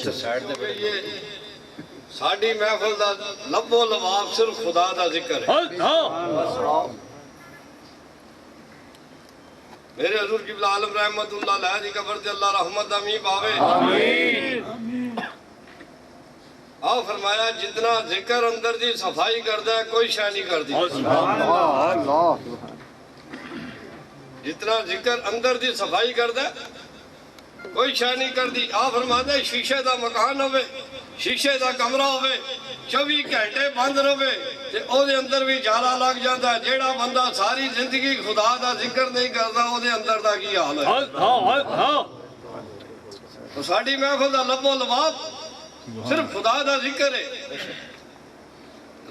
اتنے سائڈ دے یہ ساڑی محفل دا لب و لباب صرف خدا دا ذکر ہے میرے حضور قبلہ عالم رحمت اللہ علیہ دی قبر تے اللہ رحمت امی پاوے آؤ فرمایا جتنا ذکر اندر دی صفائی کردہ ہے کوئی شے نہیں کر دی جتنا ذکر اندر دی صفائی کردہ ہے کوئی شے نہیں کر دی آ فرماتے شیشے دا مکان ہوئے شیشے دا کمرہ ہوئے 24 گھنٹے بند رہے تے او دے اندر بھی جالا لگ جاتا ہے جیڑا بندہ ساری زندگی خدا دا ذکر نہیں کرتا او دے اندر دا کی حال ہے تو ساڑی محفل دا لب و لباب صرف خدا دا ذکر ہے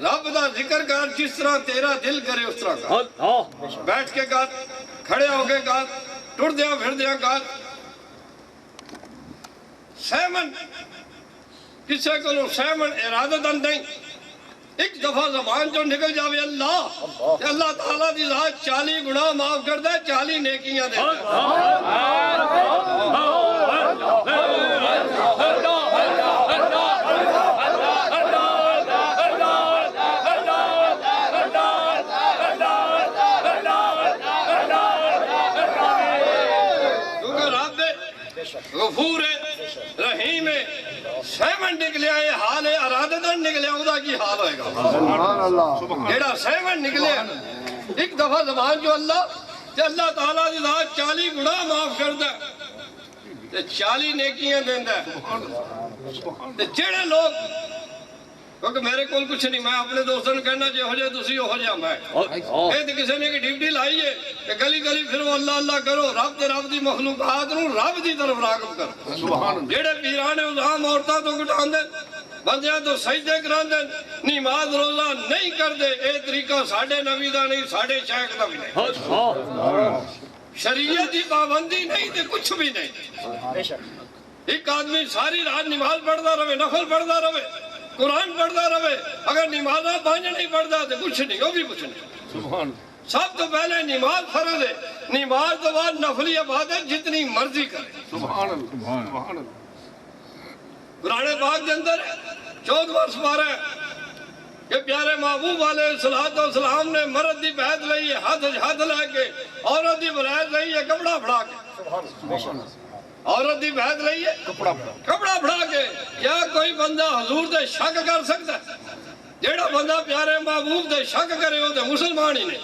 رب دا ذکر کر جس طرح تیرا دل کرے اس طرح کر بیٹھ کے کر کھڑے ہو کے کر ٹر دیا پھر دیا کر سیمن کسے کو سیمن ارادتاً نہیں ایک دفعہ زبان جو نکل جاوے اللہ اللہ تعالیٰ دی ذات 40 گناہ معاف کر دے 40 نیکیاں دے کیونکہ رب غفور ہے رحیم ہے سیون نکلیا یہ حال ہے ارادتاً نکلیا ادا کی حال ہوئے گا جیڑا سیون نکلیا ایک دفعہ زبان جو اللہ کہ اللہ تعالیٰ دی ذات 40 گناہ معاف کر دے 40 نیکیاں دیں دے جیڑے لوگ کیونکہ میرے کول کچھ نہیں میں اپنے دوستوں نے کہنا جے ہو جائے تسی ہو جائے میں اے تو کسی نے کہ ڈیوٹی لائیے کہ گلی گلی پھر وہ اللہ اللہ کرو رب دی مخلوقات نو رب دی طرف راغب کرو جیڑے پیرانے ازام عورتاں تو گٹھان دیں بندیاں تو سجدے کران دیں نماز روزہ نہیں کر دے اے طریقہ ساڑھے نبی دا نہیں ساڑھے شیخ دا بھی نہیں شریعت دی پابندی نہیں تے کچھ بھی نہیں ایک آدمی ساری رات نماز پڑھتا رہے نفل پڑھتا رہے قرآن پڑھتا رہے اگر نمازہ پانچ نہیں پڑھتا تو کچھ نہیں وہ بھی کچھ نہیں سب تو پہلے نماز فرض ہے نماز تو بعد نفلی عبادت جتنی مرضی کرے قرآن پاک کے اندر 14 سپارہ ہے کہ پیارے محبوب علیہ السلام نے مرد دی بیعت لئی ہے ہاتھ لے کے عورت دی بیعت لئی ہے کپڑا پھڑا کے عورت دی بیعت لئی ہے کپڑا پھڑا کے کیا کوئی بندہ حضور دے شک کر سکتا ہے جیڑا بندہ پیارے محبوب دے شک کرے ہو دے مسلمان ہی نہیں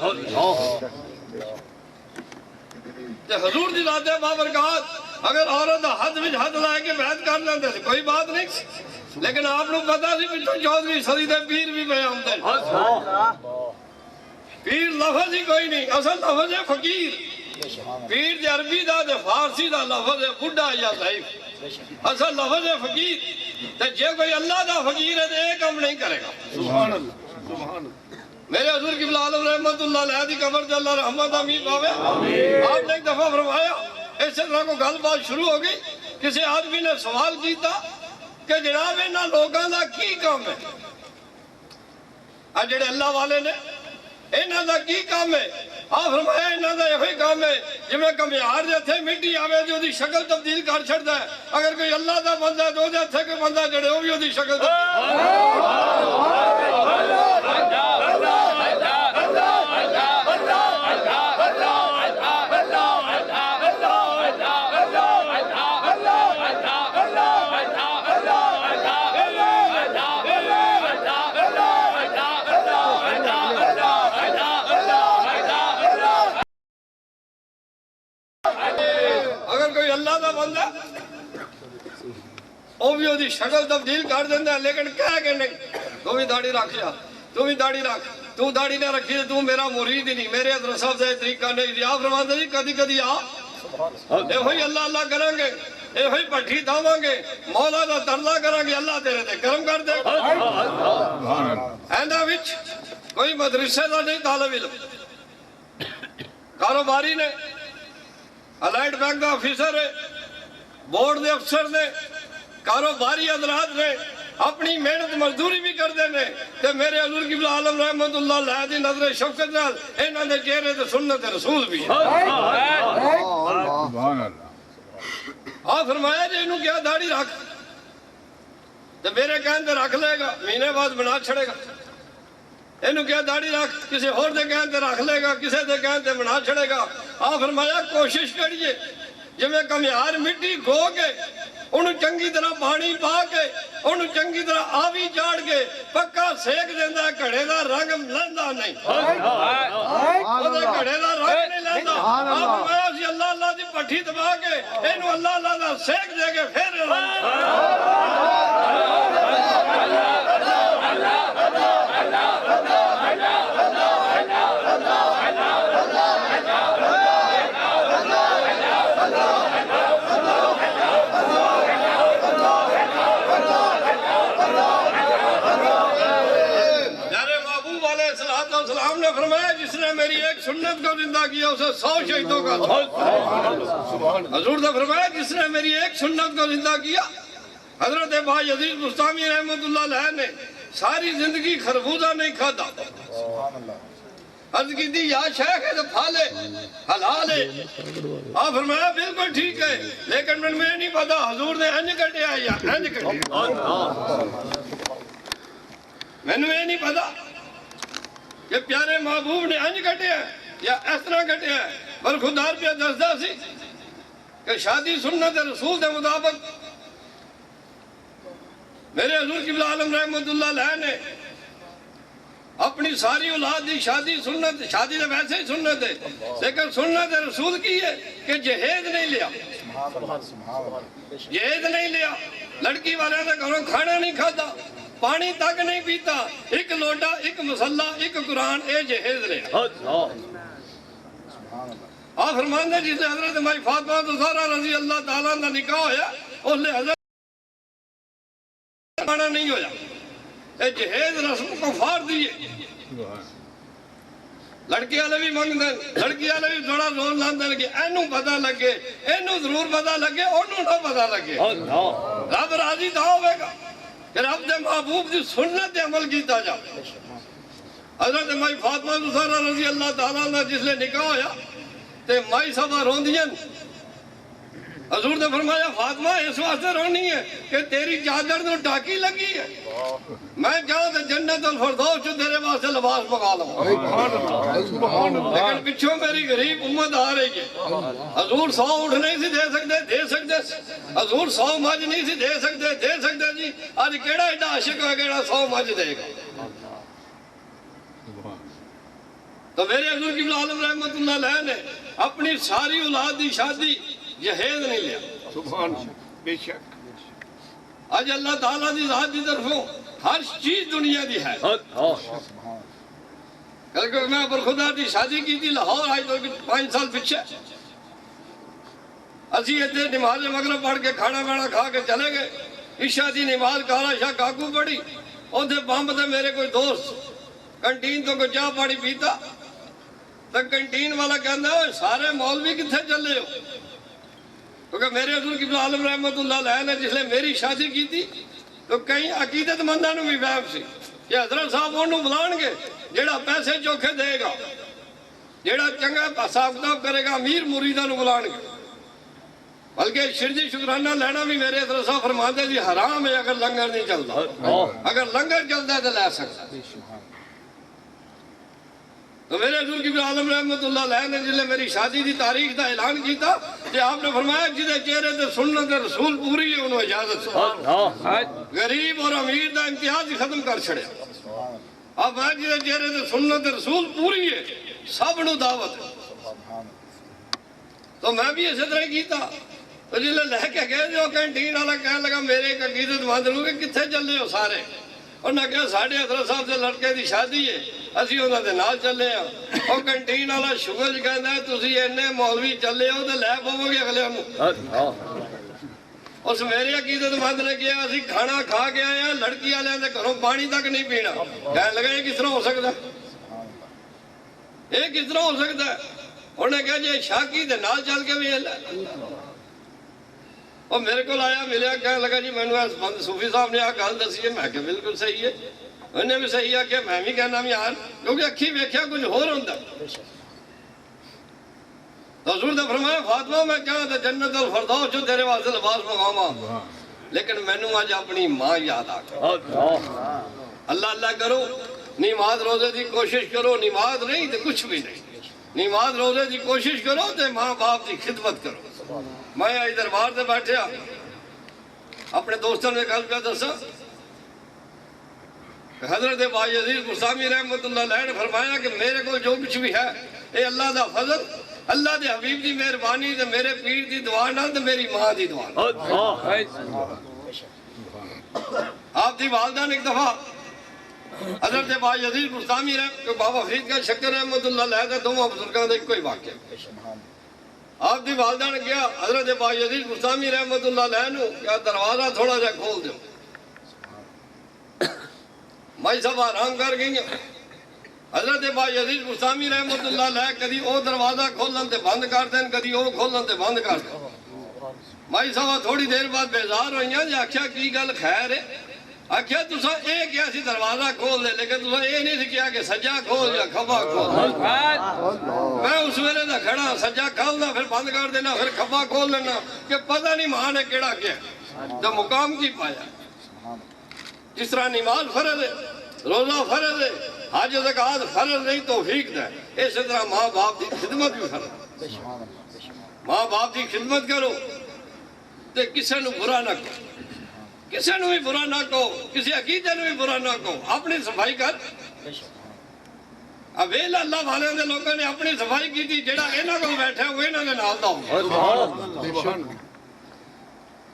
حضور دی ذات بابرکات اگر عورت ہاتھ لائے کے بیعت کر لیندے تھے کوئی بات نہیں لیکن آپ لوگ پتا سی پچھو 14ویں صدی دے پیر بھی پہ آمدے پیر لفظ ہی کوئی نہیں اصل لفظ ہے فقیر پیر دے عربی دا دے فارسی دا لفظ ہے بڑھا یا ضعیف اصل لفظ ہے فقیر تے جے کوئی اللہ دا فقیر ہے تو ایک کام نہیں کرے گا میرے حضور قبلہ عالم رحمت اللہ علیہ دی قبر تے اللہ رحمت امین پاوے آپ نے ایک دفعہ فرمایا اس طرح کو گل بات شروع ہو گئی کسی آدمی نے سوال کیتا کہ جناب انہاں لوگاں دا کی کام ہے جڑے اللہ والے نے انہاں دا کی کام ہے آپ فرمایا انہاں دا یہی کام ہے جویں کمیار دے تھے مٹی آوے جو دی شکل تبدیل کر چھڑدا ہے اگر کوئی اللہ دا بندہ ہے تو دے تھے کوئی بندہ جڑے وہ بھی دی شکل وہ بھی وہ شکل تبدیل کر دینا ہے لیکن کہہ کے نہیں تو بھی داڑھی رکھ جا تو بھی داڑھی رکھ تو داڑھی نہ رکھی تو میرا مرید ہی نہیں میرے حضرت صاحب سے طریقہ نہیں آپ فرماتے جی کدی کدی آ اے ہوئی اللہ اللہ کریں گے اے ہوئی پٹھی دھاواں گے مولا دا ترلا کریں گے اللہ تیرے تے کرم کر دے ایندا وچ کوئی مدرسے دا نہیں طالب علم کاروباری نے الائٹ بینک دا آفیسر ہے بورڈ دے افسر نے کاروباری حضرات نے اپنی محنت مزدوری بھی کر دینے کہ میرے حضور قبلہ عالم رحمت اللہ علیہ دی نظر شفقت نال انہاں دے چہرے تے سنت رسول بھی ہے فرمایا جی انہوں کیا داڑھی رکھ تو میرے کہنے رکھ لے گا، مہینے بعد بنا چھڑے گا۔ اینو کیا داڑھی رکھ، کسی اور دے کہنے رکھ لے گا، کسی دے کہنے بنا چھڑے گا۔ آپ فرمایا کوشش کریے جب میں کمیار مٹی کھو کے انہوں چنگی طرح پانی پا کے انہوں چنگی طرح آوی چاڑ کے پکا سیک دیندہ ہے، کڑے دا رنگ لندہ نہیں، کڑے دا رنگ نہیں لندہ۔ آپ فرمایا اسی اللہ اللہ دی پٹھی دبا کے اینو اللہ اللہ دا سیک دے کے پھر فرمایا جس نے میری ایک سنت کو زندہ کیا اسے 100 شہیدوں کا حضور نے فرمایا جس نے میری ایک سنت کو زندہ کیا۔ حضرت با یزید بستامی رحمت اللہ علیہ نے ساری زندگی خربوزہ نہیں کھاتا۔ عرض کی دی یا شیخ ہے تو پھالے حلال ہے۔ آپ فرمایا بالکل ٹھیک ہے، لیکن میں نہیں پتا حضور نے انج کٹے آیا یا انج کٹے، میں نے نہیں پتا کہ پیارے محبوب نے انج کٹے ہیں یا اس طرح کٹے ہیں، پر خوددار پہ دستا سی کہ شادی سنت رسول کے مطابق میرے حضور قبلہ عالم رحمت اللہ علیہ نے اپنی ساری اولاد دی شادی سنت، شادی تو ویسے ہی سنت ہے لیکن سنت رسول کی ہے کہ جہیز نہیں لیا، جہیز نہیں لیا، لڑکی والے نے گھروں کھانا نہیں کھاتا، پانی تک نہیں پیتا، ایک لوٹا، ایک مسلح، ایک قرآن، اے جہیز لے۔ آپ فرمان دے جسے حضرت مائی فاطمہ زہرا رضی اللہ تعالیٰ کا نکاح ہویا اس لئے حضرت کھانا نہیں ہویا، اے جہیز رسم کو فار دیئے۔ لڑکی والے بھی منگ دیں، لڑکی والے بھی تھوڑا زور لاندے لگے، اینو پتہ لگے، اینو ضرور پتہ لگے، انہوں نہ پتہ لگے، رب راضی تھا ہوئے گا کہ رب دے محبوب دی سنت دے عمل کیتا جا۔ حضرت مائی فاطمہ زہرا رضی اللہ تعالیٰ نے جس لئے نکاح ہویا تے مائی صاحبہ روندیاں، حضور نے فرمایا فاطمہ اس واسطے رونی ہے کہ تیری چادر تو ٹاکی لگی ہے، میں جاؤں تے جنت الفردوس جو تیرے واسطے لباس پکا لوں، لیکن پچھوں میری غریب امت آ رہی ہے۔ حضور 100 اٹھ نہیں سی دے سکتے، دے سکتے، حضور 100 مجھ نہیں سی دے سکتے، دے سکتے جی، آج کیڑا ایڈا عاشق ہے کیڑا 100 مجھ دے گا۔ تو میرے حضور قبلہ عالم رحمت اللہ علیہ نے اپنی ساری اولاد دی شادی جہیز نہیں لیا۔ سبحان بے شک آج اللہ تعالیٰ دی ذات دی طرفوں ہر چیز دنیا دی ہے۔ کل کہ میں برخدا دی شادی کی تھی لاہور، آج تو 5 سال پیچھے، اسی اتنے نماز مغرب پڑھ کے کھانا بانا کھا کے چلے گئے، عشاء دی نماز کالا شاہ کاکو پڑھی، اوندے بمب تے میرے کوئی دوست کنٹین تو کوئی چاہ پاڑی پیتا، تو کنٹین والا کہنا ہے سارے مولوی کتھے چلے ہو؟ کیونکہ میرے حضور قبلہ عالم رحمت اللہ علیہ نے جس لئے میری شادی کی تھی تو کئی عقیدت مندانوں بھی وہم سی کہ حضرت صاحب انہوں بلان گے جیڑا پیسے چوکھے دے گا، جیڑا چنگا حساب کتاب کرے گا، امیر مریدانوں بلان گے، بلکہ شرجی شکرانہ لینا بھی میرے حضرت صاحب فرماتے جی حرام ہے اگر لنگر نہیں چلتا، اگر لنگر چلتا ہے تو لے سکتا۔ تو میرے حضور قبلہ عالم رحمت اللہ علیہ نے جس لئے میری شادی دی تاریخ دا اعلان کیتا کہ آپ نے فرمایا جدے چہرے تے سنت رسول پوری ہے انہوں اجازت سے، غریب اور امیر دا امتیاز ہی ختم کر چھڑے۔ اب میں جدے چہرے تے سنت رسول پوری ہے سب نو دعوت ہے، تو میں بھی اسے طرح کیتا۔ تو جس لئے لے کے گئے جو کینٹین والا کہنے لگا میرے ایک عقیدت مند لوگ کتھے چلے ہو سارے، اور نہ کہا ساڑھے حضرت صاحب سے لڑکے دی شادی ہے اسی ہونا دے نال چلے ہیں، اور کنٹین والا شگل کہنا ہے تُسی اینے مولوی چلے ہو تو لے پاؤ گے اگلے ہم۔ اس میرے عقیدت مند نے کیا اسی کھانا کھا کے آئے ہیں لڑکی والے نے گھروں پانی تک نہیں پینا، کہنے لگا یہ کس طرح ہو سکتا ہے، یہ کس طرح ہو سکتا ہے؟ انہوں نے کہا جی شاکی دے نال چل کے بھی ہے، اور میرے کو آیا ملیا کہنے لگا جی میں نے صوفی صاحب نے گل دسی ہے، میں کہ بالکل صحیح ہے، انہیں بھی صحیح ہے کہ میں بھی کہنا بھی یار کیونکہ اکھی ویکھیا کچھ ہور ہوندا۔ حضور نے فرمایا فاطمہ میں کہاں تے جنت الفردوس جو تیرے واسطے لباس منگاواں، لیکن مینوں اج اپنی ماں یاد آ گئی اللہ اللہ کرو نماز روزے دی کوشش کرو نماز نہیں تو کچھ بھی نہیں نماز روزے دی کوشش کرو تے ماں باپ دی خدمت کرو میں آج دربار سے بیٹھیا اپنے دوستوں نے گل پہ دسا حضرت بایزید بستامی رحمت اللہ علیہ نے فرمایا کہ میرے کو جو کچھ بھی ہے اے اللہ دا فضل اللہ دے حبیب دی مہربانی تے میرے پیر دی دعا نال تے میری ماں دی دعا نال آپ دی والدہ نے ایک دفعہ حضرت بایزید بستامی رحمت بابا فرید کا شکر رحمت اللہ علیہ دا دونوں بزرگاں دا ایک کوئی واقعہ آپ دی والدہ نے کیا حضرت بایزید بستامی رحمت اللہ علیہ نو کیا دروازہ تھوڑا جا کھول دیو مائی صاحب آرام کر گئی ہیں حضرت بایزید بستامی رحمت اللہ علیہ کدی او دروازہ کھولن تے بند کر دیں کدی او کھولن تے بند کر دیں مائی صاحب تھوڑی دیر بعد بیزار ہوئی ہیں جی آکھیا کی گل خیر ہے آکھیا تسا اے کیا سی دروازہ کھول دے لیکن تسا اے نہیں سی کیا کہ سجا کھول یا کھبا کھول میں اس ویلے دا کھڑا سجا کھولنا پھر بند کر دینا پھر کھبا کھول لینا کہ پتہ نہیں ماں نے کیڑا کیا تو مقام کی پایا جس طرح نماز فرض ہے روزہ فرض ہے حج زکات فرض نہیں توفیق دے اسی طرح ماں باپ کی خدمت بھی فرض ماں باپ کی خدمت کرو تے کسے نو برا نہ کرو کسے نو بھی برا نہ کہو کسی عقیدے نو بھی برا نہ کہو اپنی صفائی کر اب ویلا اللہ والے دے لوگوں نے اپنی صفائی کی تھی جڑا انہاں کول بیٹھا وہ انہاں دے نال دا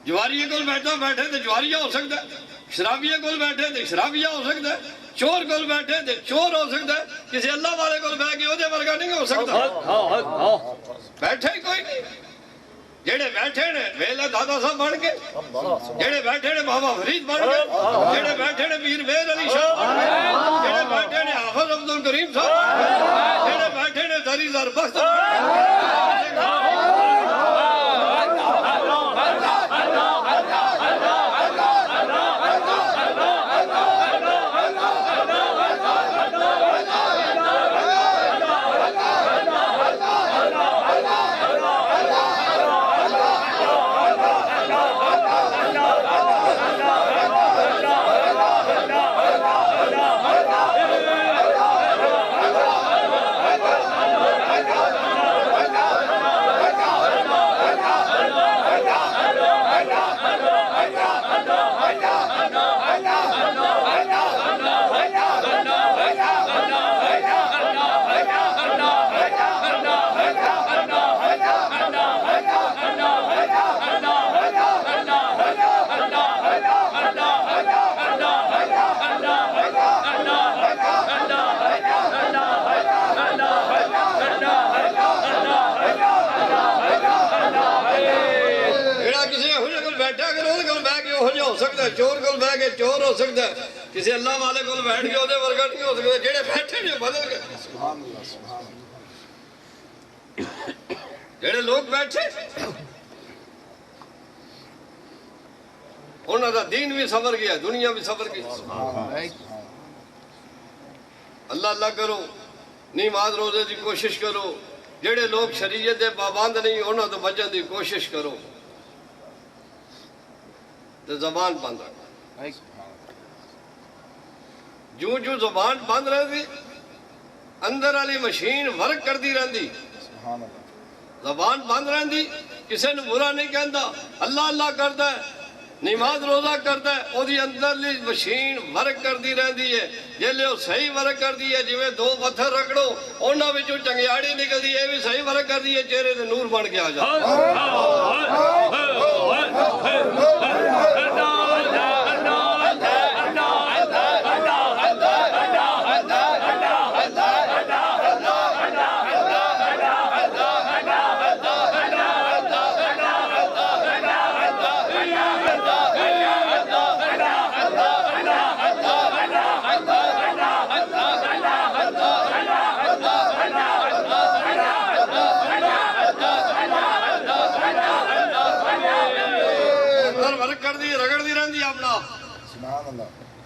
جواریے کول بیٹھا بیٹھے تے جواریہ ہو سکتا ہے شرابیہ کول بیٹھے تے شرابیہ ہو سکتا ہے چور کول بیٹھے تے چور ہو سکتا ہے کسی اللہ والے کول بیٹھ کے اودے ورگا نہیں ہو سکتا بیٹھے ہی کوئی نہیں جڑے بیٹھے نے ویلا دادا صاحب بن کے جڑے بیٹھے نے بابا فرید بن کے جڑے بیٹھے نے پیر مہر علی شاہ جڑے بیٹھے نے حافظ عبد الکریم صاحب جڑے بیٹھے نے زری زر بخت چور کول بیٹھ کے چور ہو سکتا ہے کسی اللہ والے کول بیٹھ کے اودے ورگا نہیں ہو سکتا جڑے بیٹھے نے بدل گئے جڑے لوگ بیٹھے انہاں دا دین بھی سفر گیا دنیا بھی سفر گئی اللہ اللہ کرو نماز روزے دی کوشش کرو جڑے لوگ شریعت دے پابند نہیں انہاں تو بچن دی کوشش کرو تو زبان بند رکھ جو جو زبان بند رہتی اندر والی مشین ورک کرتی رہتی زبان بند رہتی کسی نے برا نہیں کہتا اللہ اللہ کرتا ہے نماز روزہ کرتا ہے وہ دی اندر لی مشین ورک کرتی رہتی ہے جیلے وہ صحیح ورک کرتی ہے جویں دو پتھر رکڑو انہاں وچوں چنگیاڑی نکلتی ہے بھی صحیح ورک کرتی ہے چہرے تے نور بن کے آ جاتا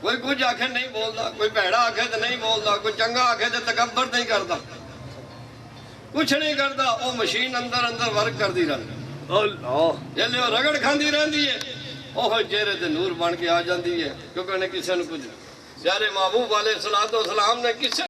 کوئی کچھ آکھے نہیں بولتا کوئی بھیڑا آکھے تو نہیں بولتا کوئی چنگا آکھے تو تکبر نہیں کرتا کچھ نہیں کرتا وہ مشین اندر اندر ورک کر دی رہتی جلے وہ رگڑ کھاندی رہتی ہے وہ چہرے تے نور بن کے آ جاندی ہے کیونکہ انہیں کسے نو کچھ پیارے محبوب علیہ السلام نے کسے